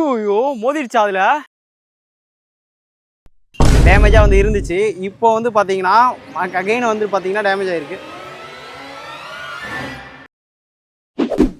ஐயோ மோதிடுச்சா அதுல டேமேஜா வந்து இருந்துச்சு. இப்போ வந்து பாத்தீங்கன்னா அகைன் வந்து பாத்தீங்கன்னா டேமேஜ் ஆயிருக்கு.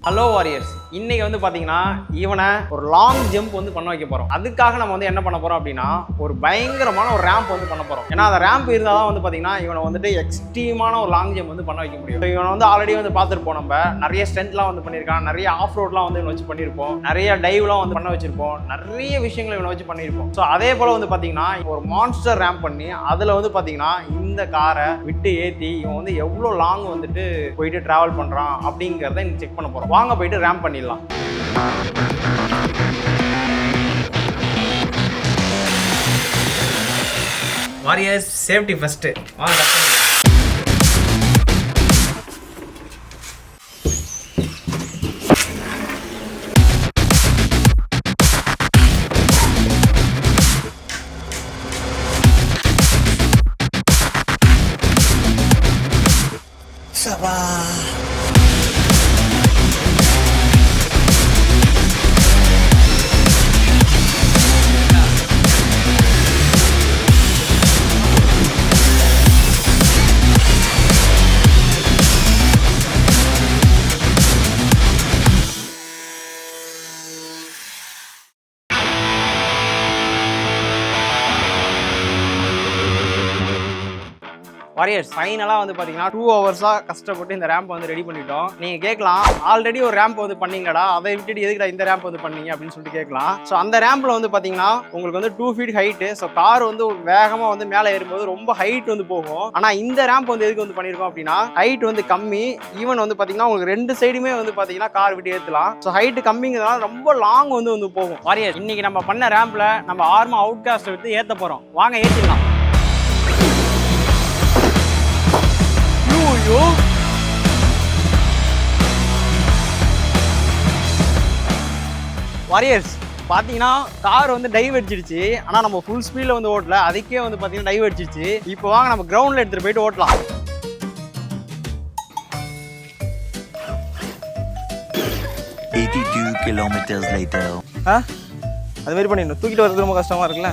ஹலோ வாரியர்ஸ், இன்னைக்கு வந்து பாத்தீங்கன்னா இவனை ஒரு லாங் ஜம்ப் வந்து பண்ண வைக்க போறோம். அதுக்காக நம்ம வந்து என்ன பண்ண போறோம் அப்படின்னா ஒரு பயங்கரமான ஒரு ரேம்ப் வந்து பண்ண போறோம். ஏன்னா அந்த ரேம்ப் இருந்தால் தான் வந்து பாத்தீங்கன்னா இவனை வந்துட்டு எக்ஸ்ட்ரீமான ஒரு லாங் ஜம்ப் வந்து பண்ண வைக்க முடியும். இவனை வந்து ஆல்ரெடி வந்து பார்த்துருப்போம், நம்ம நிறைய ஸ்டென்ட்லாம் வந்து பண்ணியிருக்கான், நிறைய ஆஃப் ரோட்லாம் வந்து இவனை வச்சு பண்ணியிருப்போம், நிறைய டைவ்லாம் வந்து பண்ண வச்சிருப்போம், நிறைய விஷயங்களை இவனை வச்சு பண்ணியிருப்போம். ஸோ அதே போல வந்து பாத்தீங்கன்னா ஒரு மான்ஸ்டர் ரேம்ப் பண்ணி அதில் வந்து பாத்தீங்கன்னா இந்த காரை விட்டு ஏற்றி இவன் வந்து எவ்வளோ லாங் வந்துட்டு போயிட்டு டிராவல் பண்றான் அப்படிங்கிறத இன்னைக்கு செக் பண்ண போறோம். வாங்க போயிட்டு ரேம்ப் பண்ணிடலாம். Warriors safety first. வாங்க சபா. வாரியர்ஸ் ஃபைனலாக வந்து பார்த்தீங்கன்னா 2 ஹவர்ஸாக கஷ்டப்பட்டு இந்த ரேம்ப் வந்து ரெடி பண்ணிட்டோம். நீங்கள் கேட்கலாம், ஆல்ரெடி ஒரு ரேம்ப் வந்து பண்ணீங்கடா, அதை விட்டுட்டு எதுக்குடா இந்த ரேம்ப் வந்து பண்ணீங்க அப்படின்னு சொல்லிட்டு கேட்கலாம். ஸோ அந்த ரேம்பில் வந்து பார்த்தீங்கன்னா உங்களுக்கு வந்து 2 feet ஹைட்டு. ஸோ கார் வந்து வேகமாக வந்து மேலே ஏறும்போது ரொம்ப ஹைட் வந்து போகும். ஆனால் இந்த ரேம்ப் வந்து எதுக்கு வந்து பண்ணியிருக்கோம் அப்படின்னா ஹைட் வந்து கம்மி. ஈவன் வந்து பார்த்தீங்கன்னா உங்களுக்கு 2 சைடுமே வந்து பார்த்தீங்கன்னா கார் விட்டு ஏற்றலாம். ஸோ ஹைட்டு கம்மிங்கிறதுனால ரொம்ப லாங் வந்து போகும். வாரியர்ஸ் இன்னைக்கு நம்ம பண்ண ரேம்பில் நம்ம ஆர்மா அவுட்காஸ்ட்டை விட்டு ஏற்ற போகிறோம். வாங்க ஏற்றிடலாம். வாரியர்ஸ் பார்த்தீங்கன்னா கார் வந்து டைவ் அடிச்சிடுச்சு. ஆனால் நம்ம ஃபுல் ஸ்பீடில் வந்து ஓட்டல, அதுக்கே வந்து பார்த்தீங்கன்னா டைவ் அடிச்சிடுச்சு. இப்போ வாங்க நம்ம கிரவுண்டில் எடுத்துகிட்டு போயிட்டு ஓட்டலாம். 82 kilometers later. அது மாதிரி பண்ணிடணும். தூக்கிட்டு வரது ரொம்ப கஷ்டமாக இருக்குல்ல.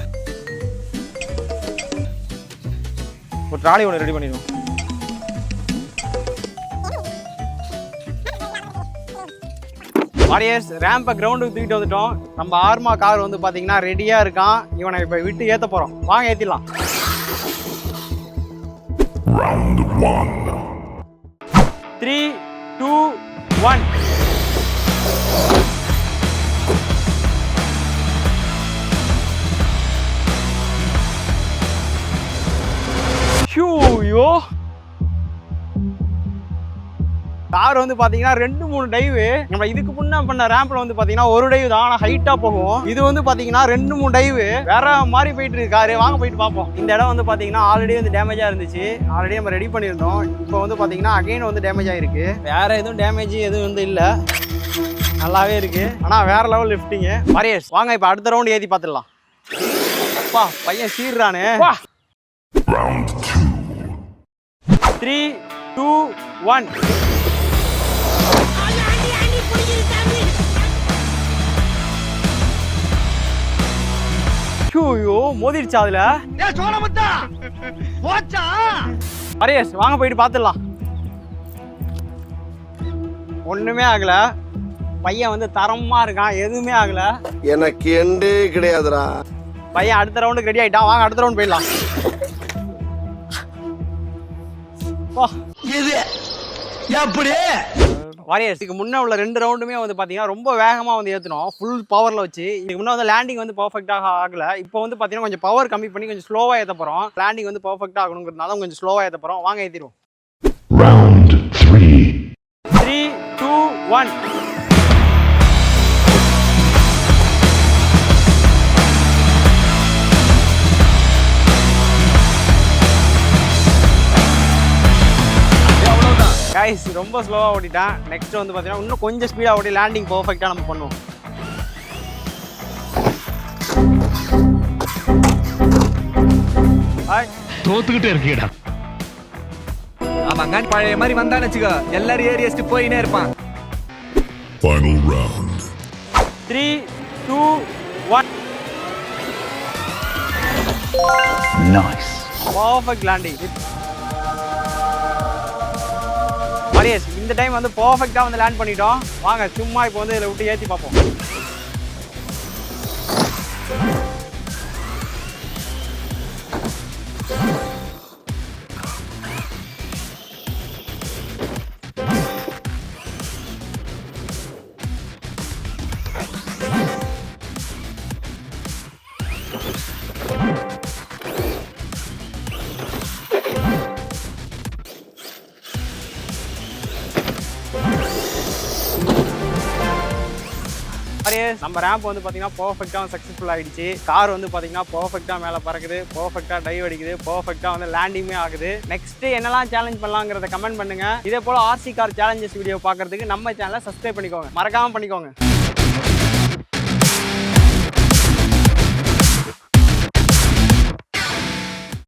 ஒரு ட்ராலி ஒன்று ரெடி பண்ணிடணும். வாரியர்ஸ் ரேம்பை கிரவுண்டுக்கு தூக்கிட்டு வந்துட்டோம். நம்ம ஆர்மா கார் வந்து பார்த்தீங்கன்னா ரெடியாக இருக்கான். இவனை இப்போ விட்டு ஏற்ற போகிறோம். வாங்க ஏற்றிடலாம். Round 1. 3, 2, 1. ஐயோ கார் வந்து பாத்தீங்கன்னா 2-3 டைவு. நம்ம இதுக்கு முன்ன பண்ண ரேம்ப்ல வந்து பாத்தீங்கன்னா ஒரு டைவ் தான், ஆனா ஹைட்டா போகும். இது வந்து பாத்தீங்கன்னா 2-3 டைவு வேற மாதிரி போயிட்டு இருக்கு காரு. வாங்க போயிட்டு பார்ப்போம். இந்த இடம் வந்து பாத்தீங்கன்னா ஆல்ரெடி வந்து டேமேஜா இருந்துச்சு. ஆல்ரெடி நம்ம ரெடி பண்ணியிருந்தோம். இப்போ வந்து பாத்தீங்கன்னா அகைன் வந்து டேமேஜ் ஆயிருக்கு. வேற எதுவும் டேமேஜ் எதுவும் வந்து இல்ல, நல்லாவே இருக்கு. ஆனா வேற லெவல் லிஃப்டிங். வாரியர்ஸ் வாங்க இப்ப அடுத்த ரவுண்ட் ஏத்தி பாத்துடலாம். அப்பா பையன் சீர்றானே. Round 2. 3, 2, 1. ஐயோ மோதிடுச்சா அதுல. வாரியர்ஸ் வாங்க போயிட்டு பாத்துடலாம். ஒண்ணுமே ஆகல. பையன் வந்து தரமா இருக்கான், எதுவுமே ஆகல. எனக்கு எண்டே கிடையாதுடா. பையன் அடுத்த ரவுண்டுக்கு ரெடி ஆயிட்டான். வாங்க அடுத்த ரவுண்ட் போயிடலாம். வாரியர்ஸுக்கு முன்னே உள்ள 2 ரவுண்டுமே வந்து பார்த்தீங்கன்னா ரொம்ப வேகமாக வந்து ஏற்றணும், ஃபுல் பவரில் வச்சு. இதுக்கு முன்னே வந்து லேண்டிங் வந்து பர்ஃபெக்டாக ஆகலை. இப்போ வந்து பார்த்தீங்கன்னா கொஞ்சம் பவர் கம்மி பண்ணி கொஞ்சம் ஸ்லோவாக ஏற்ற போகிறோம். லேண்டிங் வந்து பர்ஃபெக்டாக ஆகணுங்கிறதுனால கொஞ்சம் ஸ்லோவாக ஏற்ற போகிறோம். வாங்க ஏற்றிடுவோம். Round 3. 3, 2, 1. கைஸ் ரொம்ப ஸ்லோவாக ஓட்டிட்டான். நெக்ஸ்ட் வந்து பார்த்தீங்கன்னா இன்னும் கொஞ்சம் ஸ்பீடாக ஓட்டி லேண்டிங் பர்ஃபெக்டாக நம்ம பண்ணுவோம். தோத்துக்கிட்டே இருக்கீடா. ஆமாங்க பழைய மாதிரி வந்தான்னு வச்சுக்கோ, எல்லாரும் ஏறி வச்சுட்டு போயினே இருப்பான். Final round. 3, 2 1 nice. Perfect landing. Warriors இந்த டைம் வந்து பர்ஃபெக்ட்டா வந்து லேண்ட் பண்ணிட்டோம். வாங்க சும்மா இப்போ வந்து இதில் விட்டு ஏற்றி பார்ப்போம். நம்ம ரேம்ப் வந்து பார்த்தீங்கன்னா பர்ஃபெக்டாக சக்ஸஸ்ஃபுல் ஆகிடுச்சு. கார் வந்து பார்த்தீங்கன்னா பர்ஃபெக்டாக மேலே பறக்குது, பர்ஃபெக்டாக டைவ் அடிக்குது, பர்ஃபெக்டாக வந்து லேண்டிங்குமே ஆகுது. நெக்ஸ்ட் என்னெல்லாம் சேலஞ்ச் பண்ணலாங்கிறத கமெண்ட் பண்ணுங்க. இதே போல ஆர்சி கார் சேலஞ்சஸ் வீடியோ பார்க்கறதுக்கு நம்ம சேனலை சப்ஸ்கிரைப் பண்ணிக்கோங்க, மறக்காம பண்ணிக்கோங்க.